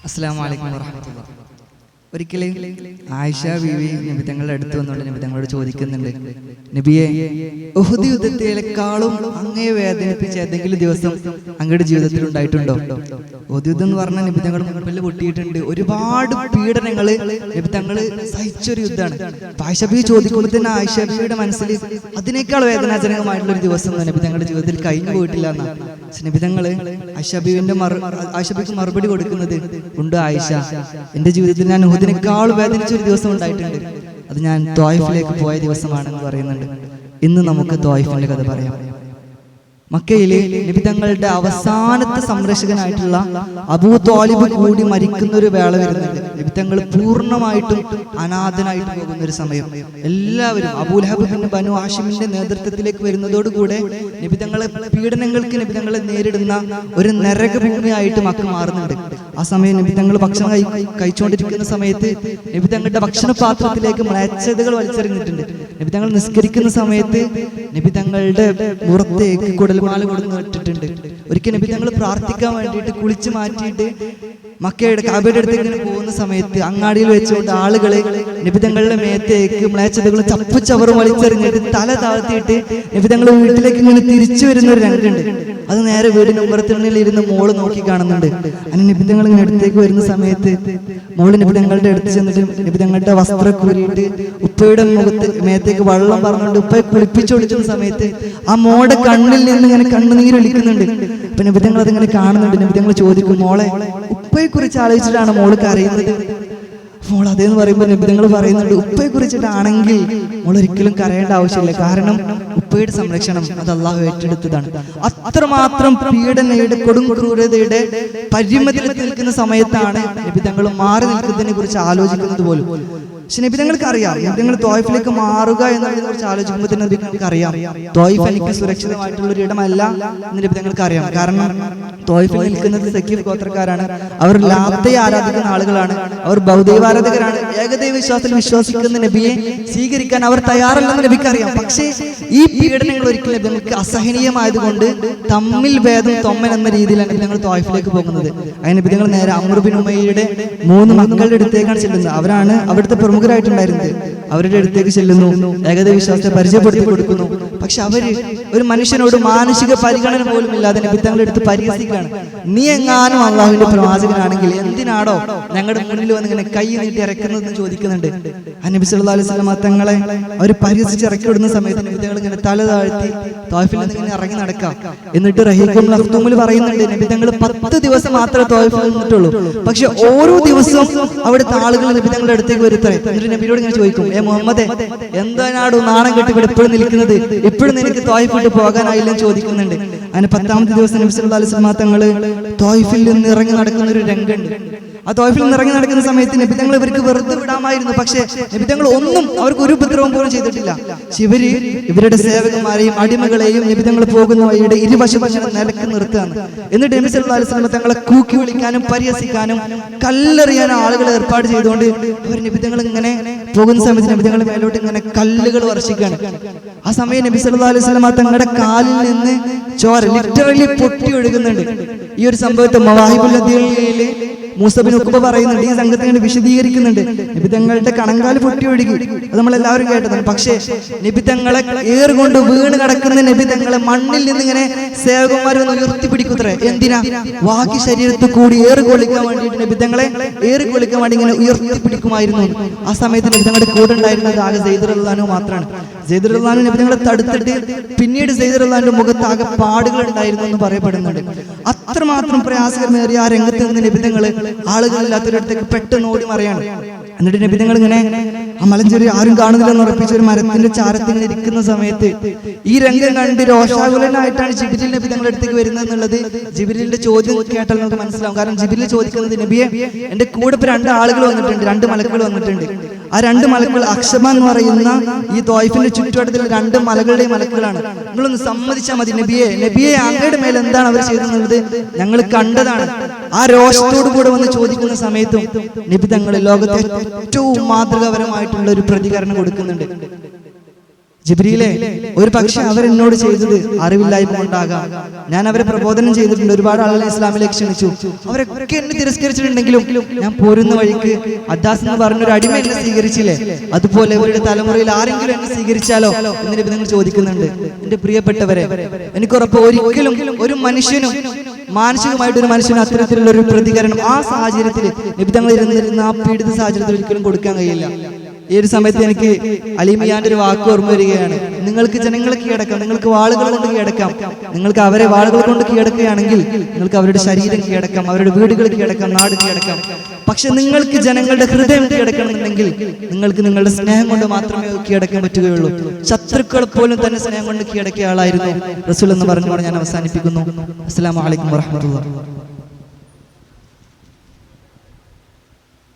അസ്സലാമു അലൈക്കും വറഹ്മത്തുള്ളാഹി. ഒരിക്കലും ആയിഷ ബീവി നബി തങ്ങളുടെ അടുത്ത് വന്നുകൊണ്ട് നബി തങ്ങളോട് ചോദിക്കുന്നുണ്ട്, നബിയെ, ഉഹുദ് യുദ്ധത്തിലേക്കാളും അങ്ങയെ വേദനിപ്പിച്ച ഏതെങ്കിലും ദിവസം അങ്ങയുടെ ജീവിതത്തിൽ ഉണ്ടായിട്ടുണ്ടോ? ഉഹുദ് യുദ്ധം എന്ന് പറഞ്ഞാൽ നബി തങ്ങളുടെ മുമ്പിൽ പൊട്ടിയിട്ടുണ്ട്. ഒരുപാട് പീഡനങ്ങൾ നബി തങ്ങൾ സഹിച്ചൊരു യുദ്ധമാണ്. ആയിഷ ബീവി ചോദിക്കുമ്പോൾ തന്നെ ആയിഷ ബീവിയുടെ മനസ്സിൽ അതിനേക്കാൾ വേദനാജനകമായിട്ടുള്ള ഒരു ദിവസം നബി തങ്ങളുടെ ജീവിതത്തിൽ കഴിഞ്ഞു പോയിട്ടില്ല എന്നാ. നബി തങ്ങള് ആയിഷ ബീവിക്ക് മറുപടി കൊടുക്കുന്നത്, ഉണ്ട് ആയിഷ, എന്റെ ജീവിതത്തിൽ ഞാൻ ഉഹുദിനേക്കാൾ വേദനിച്ച ഒരു ദിവസം ഉണ്ടായിട്ടുണ്ട്. അത് ഞാൻ ത്വായിഫിലേക്ക് പോയ ദിവസമാണെന്ന് പറയുന്നുണ്ട്. ഇന്ന് നമുക്ക് ത്വായിഫിന്റെ കഥ പറയാം. മക്കയിലെ നബി തങ്ങളുടെ അവസാനത്തെ സംരക്ഷകനായിട്ടുള്ള അബൂ ത്വാലിബ് കൂടി മരിക്കുന്ന ഒരു വേള വരുന്നുണ്ട്. നബി തങ്ങൾ പൂർണ്ണമായിട്ടും അനാഥനായിട്ട് പോകുന്ന ഒരു സമയം. എല്ലാവരും അബൂ ലഹബ് ബിൻ ബനു ഹാഷിമിന്റെ നേതൃത്വത്തിലേക്ക് വരുന്നതോടുകൂടെ നബി തങ്ങളെ പീഡനങ്ങൾക്ക് നബി തങ്ങളെ നേരിടുന്ന ഒരു നരകഭൂമിയായിട്ട് മക്ക മാറുന്നുണ്ട്. ആ സമയം നബി തങ്ങൾ ഭക്ഷണം കഴിച്ചുകൊണ്ടിരിക്കുന്ന സമയത്ത് നബി തങ്ങളുടെ ഭക്ഷണ പാത്രത്തിലേക്ക് മ്ലേച്ഛതകൾ വലിച്ചെറിഞ്ഞിട്ടുണ്ട്. നബി തങ്ങൾ നിസ്കരിക്കുന്ന സമയത്ത് നബി തങ്ങളുടെ പുറത്തേക്ക് കുടൽമാല കൊടുന്ന് ഇട്ടിട്ടുണ്ട്. ഒരിക്കൽ നബി തങ്ങൾ പ്രാർത്ഥിക്കാൻ വേണ്ടിയിട്ട് കുളിച്ച് മാറ്റിയിട്ട് മക്കയുടെ കഅബയുടെ അടുത്തേക്ക് ഇങ്ങനെ പോകുന്ന സമയത്ത് അങ്ങാടിയിൽ വെച്ചുകൊണ്ട് ആളുകളെ നബി തങ്ങളുടെ മേത്തേക്ക് മ്ലേച്ഛതകളും ചപ്പുചവറും വലിച്ചെറിഞ്ഞിട്ട് തല താഴ്ത്തിയിട്ട് നബി തങ്ങൾ വീട്ടിലേക്ക് ഇങ്ങനെ തിരിച്ചു വരുന്ന ഒരു രംഗമുണ്ട്. അത് നേരെ വീടിന് ഉമ്മറത്തിനുള്ളിൽ ഇരുന്ന് മോള് നോക്കി കാണുന്നുണ്ട്. അങ്ങനെ നബി തങ്ങൾ ഇങ്ങനെ അടുത്തേക്ക് വരുന്ന സമയത്ത് മോള് നബി തങ്ങളുടെ അടുത്ത് ചെന്നിട്ട് നബി തങ്ങളുടെ വസ്ത്രം കൂരിയിട്ട് ഉപ്പയുടെ മേത്തേക്ക് വെള്ളം പറഞ്ഞുകൊണ്ട് ഉപ്പയെ കുളിപ്പിച്ചൊളിക്കുന്ന സമയത്ത് ആ മോളുടെ കണ്ണിൽ നിന്ന് ഇങ്ങനെ കണ്ണുനീര് ഒലിക്കുന്നുണ്ട്. അപ്പൊ നബി തങ്ങൾ അതിങ്ങനെ കാണുന്നുണ്ട്. നബി തങ്ങൾ ചോദിക്കും, മോളെ, ഉപ്പയെ കുറിച്ച് ആലോചിച്ചിട്ടാണ് മോള് കരയുന്നത്? മോൾ അതേന്ന് പറയുമ്പോൾ നബി തങ്ങൾ പറയുന്നുണ്ട്, ഉപ്പയെ കുറിച്ചിട്ടാണെങ്കിൽ മോൾ ഒരിക്കലും കരയേണ്ട ആവശ്യമില്ല. കാരണം ഉപ്പയുടെ സംരക്ഷണം അത് അള്ളാഹു ഏറ്റെടുത്തതാണ്. അത്രമാത്രം പീഡനയുടെ കൊടും ക്രൂരതയുടെ പരിമിതിയിൽ നിൽക്കുന്ന സമയത്താണ് നബി തങ്ങൾ മാറി നിൽക്കുന്നതിനെ കുറിച്ച് ആലോചിക്കുന്നത് പോലും. പക്ഷെ നബി തങ്ങൾക്ക് അറിയാം, നബി തങ്ങൾ ത്വായിഫിലേക്ക് മാറുക എന്നതിനെ കുറിച്ച് ആലോചിക്കുമ്പോൾ തന്നെ നബി തങ്ങൾക്ക് അറിയാം, ത്വായിഫ് എനിക്ക് സുരക്ഷിതമായിട്ടുള്ള ഒരു ഇടമല്ല എന്ന് നബി തങ്ങൾക്ക് അറിയാം. കാരണം ത്വായിഫിൽ നിൽക്കുന്നത് സഖീഫ് ഗോത്രക്കാരാണ്. അവർ ലാത്തയെ ആരാധിക്കുന്ന ആളുകളാണ്. അവർ ബഹുദൈവാരാധകരാണ്. ഏകദൈവ വിശ്വാസത്തിൽ വിശ്വസിക്കുന്ന നബിയെ സ്വീകരിക്കാൻ അവർ തയ്യാറല്ലെന്ന് നബിക്ക് അറിയാം. പക്ഷേ ഈ പീഡനങ്ങൾ ഒരിക്കലും നബിക്ക് അസഹനീയമായതുകൊണ്ട് തമ്മിൽ ഭേദം തൊമ്മൻ എന്ന രീതിയിലാണ് നബി തങ്ങൾ ത്വായിഫിലേക്ക് പോകുന്നത്. അതിന് നബി തങ്ങൾ നേരെ അംർ ബിൻ ഉമയ്യയുടെ 3 മക്കളുടെ അടുത്തേക്കാണ് ചെല്ലുന്നത്. അവരാണ് അവിടുത്തെ പ്രമുഖരായിട്ടുണ്ടായിരുന്നത്. അവരുടെ അടുത്തേക്ക് ചെല്ലുന്നു, ഏകദൈവ വിശ്വാസത്തെ പരിചയപ്പെടുത്തി കൊടുക്കുന്നു. പക്ഷെ അവര് ഒരു മനുഷ്യനോട് മാനസിക പരിഗണന പോലും ഇല്ലാതെ നബി തങ്ങളുടെ അടുത്ത് പരിഹസിക്കുകയാണ്. നീ എങ്ങാനും അള്ളാഹുവിന്റെ പ്രവാചകനാണെങ്കിൽ എന്തിനാടോ ഞങ്ങളുടെ മുന്നിൽ വന്ന് ഇങ്ങനെ കൈ നീട്ടി ഇറക്കുന്നതെന്ന് ചോദിക്കുന്നുണ്ട്. നബി സല്ലല്ലാഹു അലൈഹി വസല്ലം തങ്ങളെ അവർ പരിഹസിച്ച് ഇറക്കി വിടുന്ന സമയത്ത് നബി തങ്ങൾ ഇങ്ങനെ തല താഴ്ത്തി ത്വായിഫിൽ നിന്ന് ഇങ്ങനെ ഇറങ്ങി നടക്കാം. എന്നിട്ട് റഹീഖുൽ മഖ്തൂമിൽ പറയുന്നുണ്ട്, നബി തങ്ങൾ 10 ദിവസം മാത്രമേ ത്വായിഫിൽ നിന്നിട്ടുള്ളൂ. പക്ഷെ ഓരോ ദിവസവും അവിടുത്തെ ആളുകൾ നബി തങ്ങളുടെ അടുത്തേക്ക് വരുത്തേ. എന്നിട്ട് നബിയോട് ഇങ്ങനെ ചോദിക്കും, മുഹമ്മദേ, എന്താണോ നാണം കെട്ടി ഇവിടെ ഇപ്പോഴും നിൽക്കുന്നത്? ഇപ്പോഴും നിനക്ക് ത്വായിഫ് വിട്ട് പോകാനായില്ലെന്ന് ചോദിക്കുന്നുണ്ട്. അങ്ങനെ 10ാമത്തെ ദിവസം നബി സല്ലല്ലാഹു അലൈഹി വസല്ലം തങ്ങള് ത്വായിഫിൽ നിന്ന് ഇറങ്ങി നടക്കുന്ന ഒരു രംഗമുണ്ട്. ആ ത്വായിഫിൽ നിന്ന് ഇറങ്ങി നടക്കുന്ന സമയത്ത് നബി തങ്ങൾ ഇവർക്ക് വെറുതെ വിടാമായിരുന്നു. പക്ഷേ നബി തങ്ങൾ ഒന്നും അവർക്ക് ഒരു ഉപദ്രവം പോലും ചെയ്തിട്ടില്ല. ഇവര് ഇവരുടെ സേവകന്മാരെയും അടിമകളെയും നബി തങ്ങൾ പോകുന്ന വഴിയുടെ ഇരുവശം നിലക്ക് നിർത്തുകയാണ്. എന്നിട്ട് നബി സല്ലല്ലാഹു അലൈഹി വസല്ലം തങ്ങളെ കൂക്കി വിളിക്കാനും പരിഹസിക്കാനും കല്ലെറിയാനും ആളുകൾ ഏർപ്പാട് ചെയ്തുകൊണ്ട് അവർ നബി തങ്ങൾ ഇങ്ങനെ പോകുന്ന സമയത്ത് നബി തങ്ങളുടെ മേലോട്ട് ഇങ്ങനെ കല്ലുകൾ വർഷിക്കുകയാണ്. ആ സമയം നബി സല്ലല്ലാഹു അലൈഹി വസല്ലം തങ്ങളുടെ കാലിൽ നിന്ന് ചോര ലിറ്ററലി പൊട്ടി ഒഴുകുന്നുണ്ട്. ഈ ഒരു സംഭവത്തെ മവാഹിബുൽ ഹദീയിൽ മൂസ ബിൻ ഉഖബ പറയുന്നുണ്ട്, ഈ സംഘത്തെ വിശദീകരിക്കുന്നുണ്ട്. നബി തങ്ങളുടെ കണങ്കാല് പൊട്ടി ഒഴുകി, അത് നമ്മളെല്ലാവരും കേട്ടതാണ്. പക്ഷേ നബി തങ്ങളെ ഏറുകൊണ്ട് വീണ് കിടക്കുന്ന നബി തങ്ങളെ മണ്ണിൽ നിന്ന് ഇങ്ങനെ സേവകന്മാർ ഒന്ന് ഉയർത്തിപ്പിടിക്കുത്രേ. എന്തിനാ? ബാക്കി ശരീരത്തിൽ കൂടി ഏറുകൊള്ളിക്കാൻ വേണ്ടിയിട്ട് നബി തങ്ങളെ ഏറുകൊള്ളിക്കാൻ വേണ്ടി ഇങ്ങനെ ഉയർത്തിപ്പിടിക്കുമായിരുന്നു. ആ സമയത്ത് നബി തങ്ങളുടെ കൂടെ ഉണ്ടായിരുന്നത് ആകെ സെയ്ദ് റളിയല്ലാഹു മാത്രമാണ്. സെയ്ദ് റളിയല്ലാഹു നബി തങ്ങളെ തടുത്തിട്ട് പിന്നീട് സെയ്ദ് റളിയല്ലാഹുവിന്റെ മുഖത്ത് ആകെ പാടുകൾ ഉണ്ടായിരുന്നു എന്ന് പറയപ്പെടുന്നുണ്ട്. അത്രമാത്രം പ്രയാസകരമേറിയ ആ രംഗത്ത് നിന്ന് നബി തങ്ങള് ആളുകളില്ലാത്തൊരിടത്തേക്ക് പെട്ടെന്ന് ഓടി മറിയാണ്. എന്നിട്ട് നബി തങ്ങൾ ഇങ്ങനെ ആ മലഞ്ചെറി ആരും കാണുന്നില്ലെന്ന് ഉറപ്പിച്ച ഒരു മരത്തിന്റെ ചാരത്തിൽ ഇരിക്കുന്ന സമയത്ത് ഈ രംഗം കണ്ട് രോഷാകുലനായിട്ടാണ് ജിബ്രീൽ നബി തങ്ങളുടെ അടുത്തേക്ക് വരുന്നത് എന്നുള്ളത് ജിബ്രീലിന്റെ ചോദ്യം കേട്ടാൽ നമുക്ക് മനസ്സിലാവും. കാരണം ജിബ്രീൽ ചോദിക്കുന്നത്, നബിയെ, എന്റെ കൂടെ ഇപ്പൊ 2 ആളുകൾ വന്നിട്ടുണ്ട്, 2 മലക്കുകൾ വന്നിട്ടുണ്ട്. ആ 2 മലക്കുകൾ അക്ഷമ എന്ന് പറയുന്ന ഈ ത്വായിഫിന്റെ ചുറ്റുവട്ടത്തിൽ 2 മലകളുടെയും മലക്കുകളാണ്. നിങ്ങളൊന്ന് സമ്മതിച്ചാൽ മതി നബിയെ, നബിയെ അങ്ങയുടെ മേലെ എന്താണ് അവർ ചെയ്തെന്നുള്ളത് ഞങ്ങൾ കണ്ടതാണ്. ആ രോഷത്തോടു കൂടെ വന്ന് ചോദിക്കുന്ന സമയത്തും നബി തങ്ങൾ ലോകത്തെ ഏറ്റവും മാതൃകാപരമായിട്ടുള്ള ഒരു പ്രതികരണം കൊടുക്കുന്നുണ്ട്. ജിബ്രീലെ, ഒരു പക്ഷെ അവരെന്നോട് ചെയ്തത് അറിവില്ലായ്മ കൊണ്ടാകാം. ഞാൻ അവരെ പ്രബോധനം ചെയ്തിട്ടുണ്ട്, ഒരുപാട് ആളുകളെ ഇസ്ലാമിലേക്ക് ക്ഷണിച്ചു. അവരൊക്കെ എന്നെ തിരസ്കരിച്ചിട്ടുണ്ടെങ്കിലും ഞാൻ പോരുന്ന വഴിക്ക് അദ്ദാസ് എന്ന് പറഞ്ഞൊരു അടിമ എന്നെ സ്വീകരിച്ചില്ലേ, അതുപോലെ ഇവരുടെ തലമുറയിൽ ആരെങ്കിലും എന്നെ സ്വീകരിച്ചാലോ എന്ന് നബി തങ്ങൾ ചോദിക്കുന്നുണ്ട്. എന്റെ പ്രിയപ്പെട്ടവരെ, എനിക്കുറപ്പ് ഒരിക്കലും ഒരു മനുഷ്യനും മാനസികമായിട്ട് ഒരു മനുഷ്യന് അത്തരത്തിലുള്ള ഒരു പ്രതികരണം ആ സാഹചര്യത്തിൽ നബി തങ്ങൾ ഇരുന്നിരുന്ന ആ പീഡിത സാഹചര്യത്തിൽ ഒരിക്കലും കൊടുക്കാൻ കഴിയില്ല. ഈ ഒരു സമയത്ത് എനിക്ക് അലിമിയാന്റെ ഒരു വാക്ക് ഓർമ്മ വരികയാണ്. നിങ്ങൾക്ക് ജനങ്ങളെ കീഴടക്കാം, നിങ്ങൾക്ക് വാളുകൾ കൊണ്ട് കീഴടക്കാം. നിങ്ങൾക്ക് അവരെ വാളുകൾ കൊണ്ട് കീഴടക്കുകയാണെങ്കിൽ നിങ്ങൾക്ക് അവരുടെ ശരീരം കീഴടക്കാം, അവരുടെ വീടുകൾ കീഴടക്കാം, നാട് കീഴടക്കാം. പക്ഷെ നിങ്ങൾക്ക് ജനങ്ങളുടെ ഹൃദയം കീഴടക്കണമെന്നുണ്ടെങ്കിൽ നിങ്ങൾക്ക് നിങ്ങളുടെ സ്നേഹം കൊണ്ട് മാത്രമേ കീഴടക്കാൻ പറ്റുകയുള്ളൂ. ശത്രുക്കളെ പോലും തന്നെ സ്നേഹം കൊണ്ട് കീഴടക്കിയ ആളായിരുന്നു റസൂൽ എന്ന് പറഞ്ഞുകൊണ്ട് ഞാൻ അവസാനിപ്പിക്കുന്നു. അസ്സലാമു അലൈക്കും വറഹ്മത്തുള്ളാഹി.